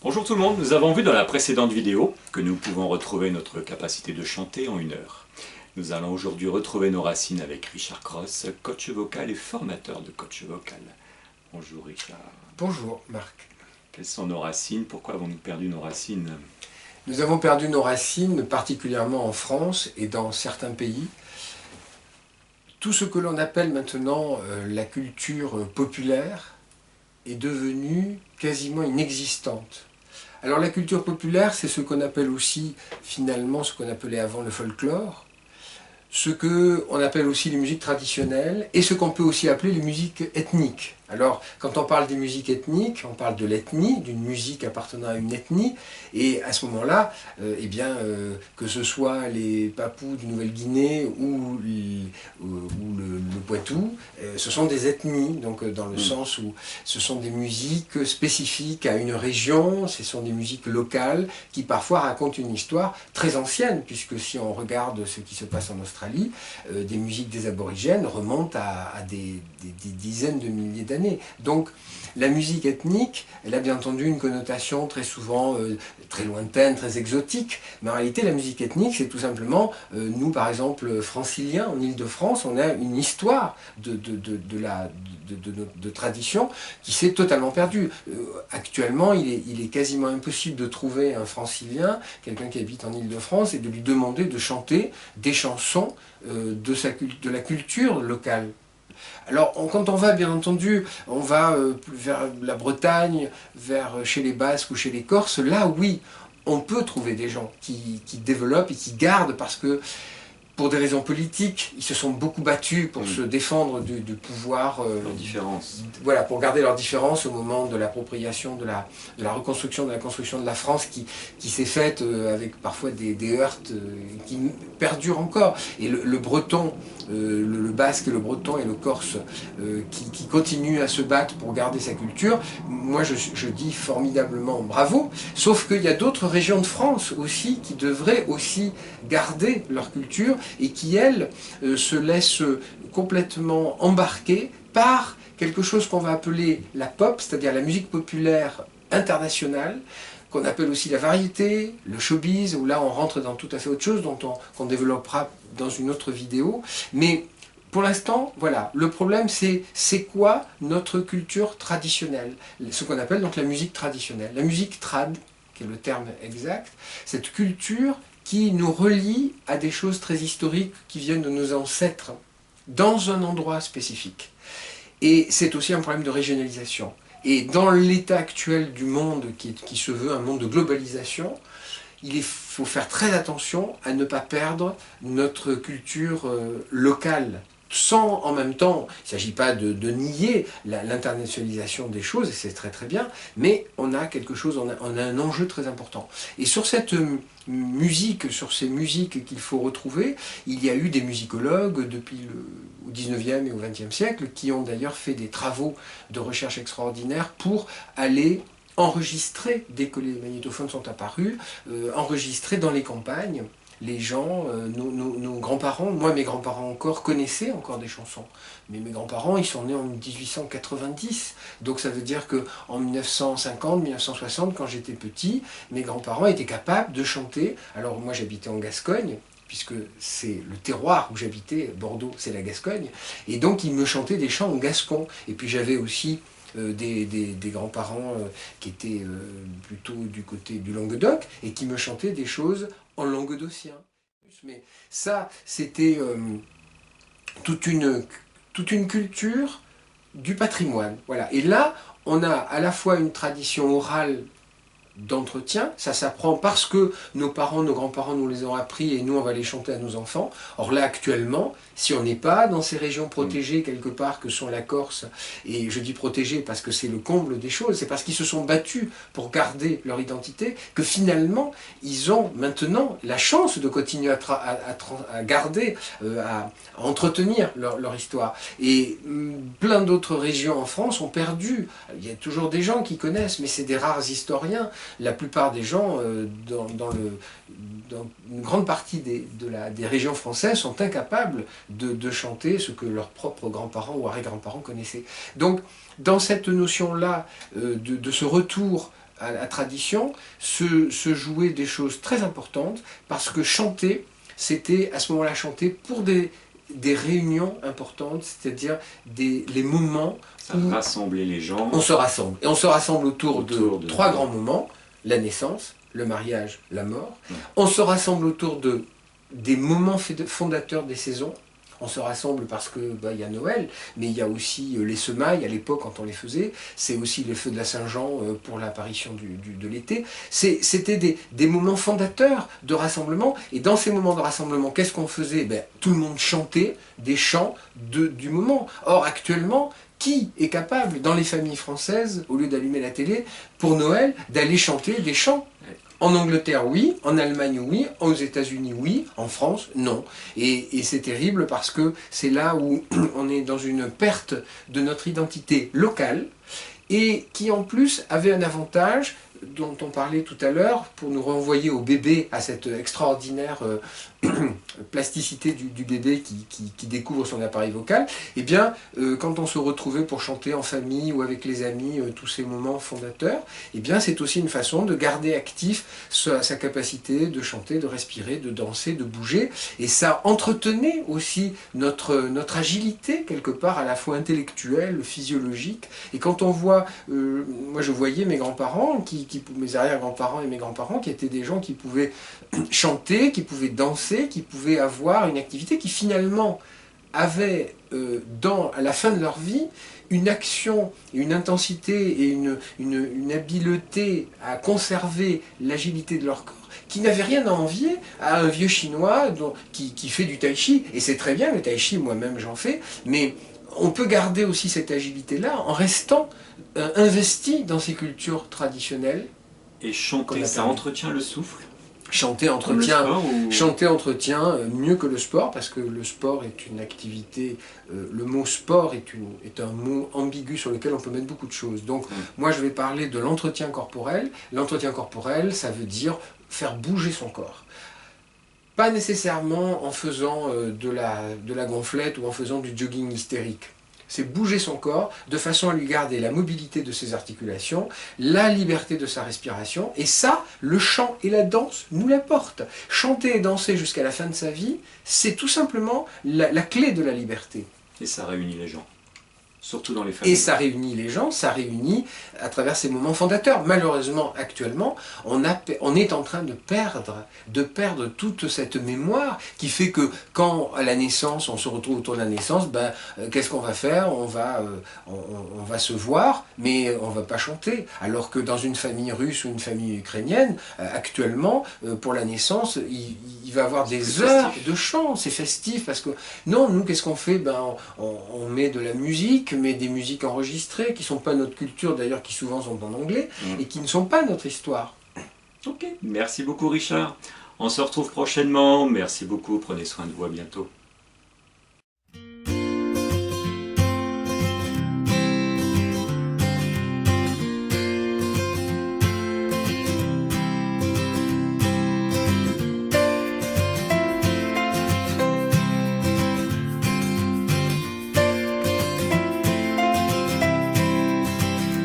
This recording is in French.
Bonjour tout le monde, nous avons vu dans la précédente vidéo que nous pouvons retrouver notre capacité de chanter en 1 heure. Nous allons aujourd'hui retrouver nos racines avec Richard Cross, coach vocal et formateur de coach vocal. Bonjour Richard. Bonjour Marc. Quelles sont nos racines? Pourquoi avons-nous perdu nos racines? Nous avons perdu nos racines, particulièrement en France et dans certains pays. Tout ce que l'on appelle maintenant la culture populaire est devenu quasiment inexistante. Alors la culture populaire, c'est ce qu'on appelle aussi finalement ce qu'on appelait avant le folklore, ce qu'on appelle aussi les musiques traditionnelles et ce qu'on peut aussi appeler les musiques ethniques. Alors, quand on parle des musiques ethniques, on parle de l'ethnie, d'une musique appartenant à une ethnie, et à ce moment-là, que ce soit les Papous de Nouvelle-Guinée ou le Poitou, ce sont des ethnies, donc dans le sens où ce sont des musiques spécifiques à une région, ce sont des musiques locales qui parfois racontent une histoire très ancienne, puisque si on regarde ce qui se passe en Australie, des musiques des aborigènes remontent à des dizaines de milliers d'années. Donc la musique ethnique, elle a bien entendu une connotation très souvent très lointaine, très exotique, mais en réalité la musique ethnique c'est tout simplement, nous par exemple franciliens en Île-de-France, on a une histoire de tradition qui s'est totalement perdue. Actuellement il est quasiment impossible de trouver un francilien, quelqu'un qui habite en Île-de-France, et de lui demander de chanter des chansons de la culture locale. Alors, quand on va, bien entendu, on va vers la Bretagne, chez les Basques ou chez les Corses, là, oui, on peut trouver des gens qui développent et qui gardent, parce que, pour des raisons politiques, ils se sont beaucoup battus pour se défendre du pouvoir. Leur différence. Voilà, pour garder leur différence au moment de l'appropriation, de la reconstruction, de la construction de la France qui s'est faite avec parfois des heurts qui perdurent encore. Et le breton, le basque, le breton et le corse qui continuent à se battre pour garder sa culture, moi je dis formidablement bravo, sauf qu'il y a d'autres régions de France aussi qui devraient aussi garder leur culture et qui, elles, se laissent complètement embarquer par quelque chose qu'on va appeler la pop, c'est-à-dire la musique populaire internationale, qu'on appelle aussi la variété, le showbiz, où là on rentre dans tout à fait autre chose, qu'on développera dans une autre vidéo. Mais pour l'instant, voilà, le problème c'est quoi notre culture traditionnelle, ce qu'on appelle donc la musique traditionnelle. La musique trad, qui est le terme exact, cette culture qui nous relie à des choses très historiques qui viennent de nos ancêtres, dans un endroit spécifique. Et c'est aussi un problème de régionalisation. Et dans l'état actuel du monde, qui se veut un monde de globalisation, il faut faire très attention à ne pas perdre notre culture locale, sans en même temps, il ne s'agit pas de nier l'internationalisation des choses, et c'est très très bien, mais on a quelque chose, on a un enjeu très important. Et sur cette musique, sur ces musiques qu'il faut retrouver, il y a eu des musicologues depuis au 19e et au 20e siècle qui ont d'ailleurs fait des travaux de recherche extraordinaires pour aller enregistrer, dès que les magnétophones sont apparus, enregistrer dans les campagnes les gens, nos grands-parents, moi mes grands-parents encore, connaissaient encore des chansons. Mais mes grands-parents, ils sont nés en 1890. Donc ça veut dire qu'en 1950, 1960, quand j'étais petit, mes grands-parents étaient capables de chanter. Alors moi j'habitais en Gascogne, puisque c'est le terroir où j'habitais, Bordeaux, c'est la Gascogne. Et donc ils me chantaient des chants en gascon. Et puis j'avais aussi des grands-parents qui étaient plutôt du côté du Languedoc et qui me chantaient des choses en languedocien. Mais ça, c'était toute une culture du patrimoine. Voilà. Et là, on a à la fois une tradition orale d'entretien, ça s'apprend parce que nos parents, nos grands-parents nous les ont appris et nous on va les chanter à nos enfants. Or là actuellement, si on n'est pas dans ces régions protégées quelque part que sont la Corse, et je dis protégées parce que c'est le comble des choses, c'est parce qu'ils se sont battus pour garder leur identité que finalement ils ont maintenant la chance de continuer à garder, à entretenir leur histoire. Et plein d'autres régions en France ont perdu. Il y a toujours des gens qui connaissent, mais c'est des rares historiens. La plupart des gens, dans une grande partie des régions françaises, sont incapables de chanter ce que leurs propres grands-parents ou arrière-grands-parents connaissaient. Donc, dans cette notion-là, de ce retour à la tradition se jouaient des choses très importantes, parce que chanter, c'était à ce moment-là chanter pour des réunions importantes, c'est-à-dire les moments où Rassembler les gens. on se rassemble. Et on se rassemble autour de trois grands de- moments: la naissance, le mariage, la mort. Ouais. On se rassemble autour des moments fondateurs des saisons. On se rassemble parce que il y a Noël, mais il y a aussi les semailles à l'époque quand on les faisait. C'est aussi les feux de la Saint-Jean pour l'apparition de l'été. C'était des moments fondateurs de rassemblement. Et dans ces moments de rassemblement, qu'est-ce qu'on faisait? Tout le monde chantait des chants du moment. Or, actuellement, qui est capable, dans les familles françaises, au lieu d'allumer la télé, pour Noël, d'aller chanter des chants? En Angleterre, oui. En Allemagne, oui. Aux États-Unis, oui. En France, non. Et c'est terrible parce que c'est là où on est dans une perte de notre identité locale, et qui en plus avait un avantage dont on parlait tout à l'heure, pour nous renvoyer au bébé, à cette extraordinaire plasticité du bébé qui découvre son appareil vocal. Eh bien, quand on se retrouvait pour chanter en famille ou avec les amis, tous ces moments fondateurs, eh bien, c'est aussi une façon de garder actif sa capacité de chanter, de respirer, de danser, de bouger. Et ça entretenait aussi notre agilité, quelque part, à la fois intellectuelle, physiologique. Et quand on voit, moi je voyais mes grands-parents, mes arrière-grands-parents et mes grands-parents, qui étaient des gens qui pouvaient chanter, qui pouvaient danser, qui pouvaient avoir une activité qui finalement avait, à la fin de leur vie, une action, une intensité et une habileté à conserver l'agilité de leur corps, qui n'avait rien à envier à un vieux chinois qui fait du tai chi. Et c'est très bien, le tai chi, moi-même j'en fais, mais on peut garder aussi cette agilité-là en restant investi dans ces cultures traditionnelles. Et chanter, ça entretient le souffle. Chanter entretient mieux que le sport, parce que le sport est une activité, le mot sport est un mot ambigu sur lequel on peut mettre beaucoup de choses. Donc moi je vais parler de l'entretien corporel. L'entretien corporel, ça veut dire faire bouger son corps. Pas nécessairement en faisant de la gonflette ou en faisant du jogging hystérique. C'est bouger son corps de façon à lui garder la mobilité de ses articulations, la liberté de sa respiration, et ça, le chant et la danse nous l'apportent. Chanter et danser jusqu'à la fin de sa vie, c'est tout simplement la clé de la liberté. Et ça réunit les gens. Surtout dans les familles. Et ça réunit les gens, ça réunit à travers ces moments fondateurs. Malheureusement, actuellement, on est en train de perdre toute cette mémoire qui fait que quand à la naissance, on se retrouve autour de la naissance, qu'est-ce qu'on va faire? On va se voir, mais on ne va pas chanter. Alors que dans une famille russe ou une famille ukrainienne, actuellement, pour la naissance, il va y avoir des heures de chant. C'est festif parce que non, nous, qu'est-ce qu'on fait? On met de la musique, mais des musiques enregistrées qui ne sont pas notre culture, d'ailleurs, qui souvent sont en anglais, et qui ne sont pas notre histoire. Ok, merci beaucoup Richard. On se retrouve prochainement. Merci beaucoup, prenez soin de vous, à bientôt.